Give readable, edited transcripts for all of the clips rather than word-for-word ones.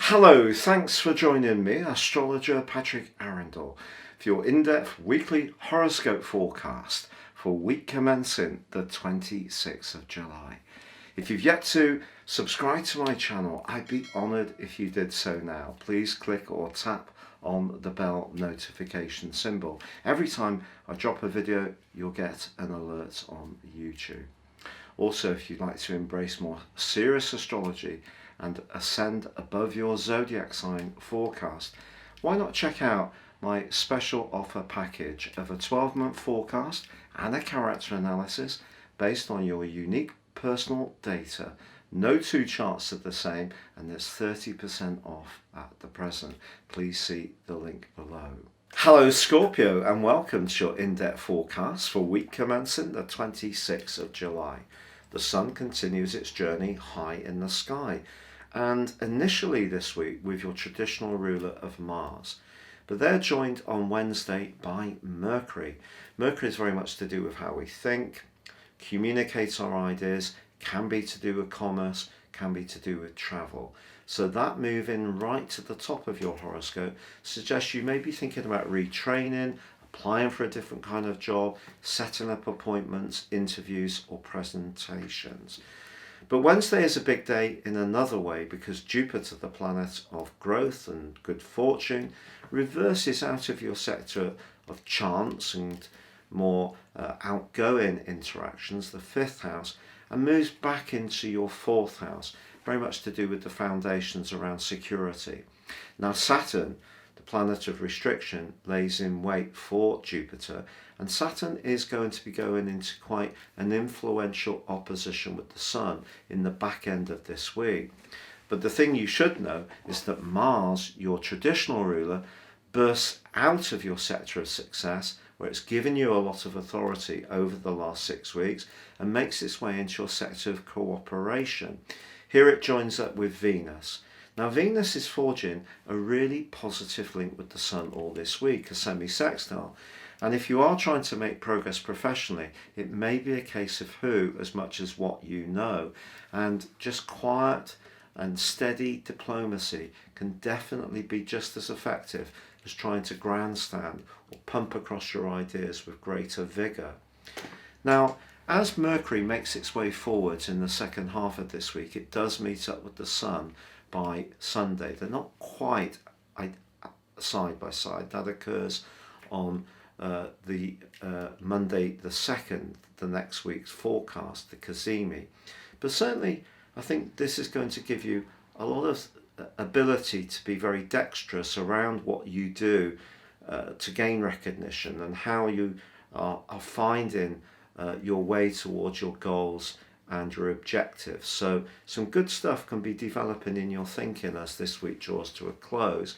Hello, thanks for joining me, astrologer Patrick Arundell, for your in-depth weekly horoscope forecast for week commencing the 26th of July. If you've yet to subscribe to my channel, I'd be honoured if you did so now. Please click or tap on the bell notification symbol. Every time I drop a video, you'll get an alert on YouTube. Also, if you'd like to embrace more serious astrology and ascend above your zodiac sign forecast, why not check out my special offer package of a 12-month forecast and a character analysis based on your unique personal data. No two charts are the same, and there's 30% off at the present. Please see the link below. Hello Scorpio, and welcome to your in-depth forecast for week commencing the 26th of July. The sun continues its journey high in the sky, and initially this week with your traditional ruler of Mars. But they're joined on Wednesday by Mercury. Mercury is very much to do with how we think, communicate our ideas, can be to do with commerce, can be to do with travel. So that moving right to the top of your horoscope suggests you may be thinking about retraining, applying for a different kind of job, setting up appointments, interviews or presentations. But Wednesday is a big day in another way, because Jupiter, the planet of growth and good fortune, reverses out of your sector of chance and more outgoing interactions, the 5th house, and moves back into your 4th house, very much to do with the foundations around security. Now Saturn, the planet of restriction, lays in wait for Jupiter, and Saturn is going to be going into quite an influential opposition with the Sun in the back end of this week. But the thing you should know is that Mars, your traditional ruler, bursts out of your sector of success, where it's given you a lot of authority over the last 6 weeks, and makes its way into your sector of cooperation. Here it joins up with Venus. Now Venus is forging a really positive link with the Sun all this week, a semi-sextile. And if you are trying to make progress professionally, it may be a case of who as much as what you know. And just quiet and steady diplomacy can definitely be just as effective as trying to grandstand or pump across your ideas with greater vigour. Now, as Mercury makes its way forwards in the second half of this week, it does meet up with the Sun by Sunday. They're not quite side by side. That occurs on the Monday the 2nd, the next week's forecast, the Cazimi. But certainly I think this is going to give you a lot of ability to be very dexterous around what you do to gain recognition, and how you are finding your way towards your goals and your objectives. So some good stuff can be developing in your thinking as this week draws to a close.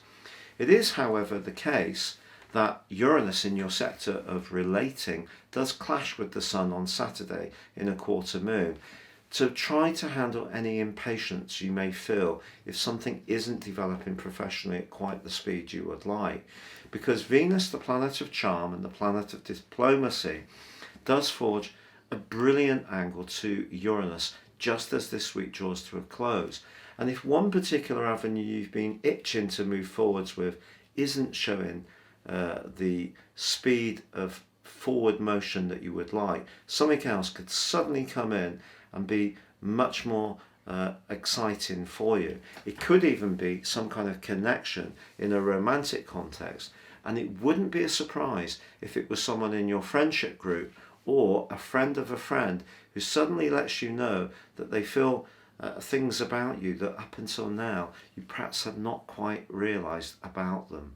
It is, however, the case that Uranus in your sector of relating does clash with the Sun on Saturday in a quarter moon. So try to handle any impatience you may feel if something isn't developing professionally at quite the speed you would like. Because Venus, the planet of charm and the planet of diplomacy, does forge a brilliant angle to Uranus just as this week draws to a close. And if one particular avenue you've been itching to move forwards with isn't showing the speed of forward motion that you would like, something else could suddenly come in and be much more exciting for you. It could even be some kind of connection in a romantic context, and it wouldn't be a surprise if it was someone in your friendship group or a friend of a friend who suddenly lets you know that they feel things about you that up until now you perhaps had not quite realised about them.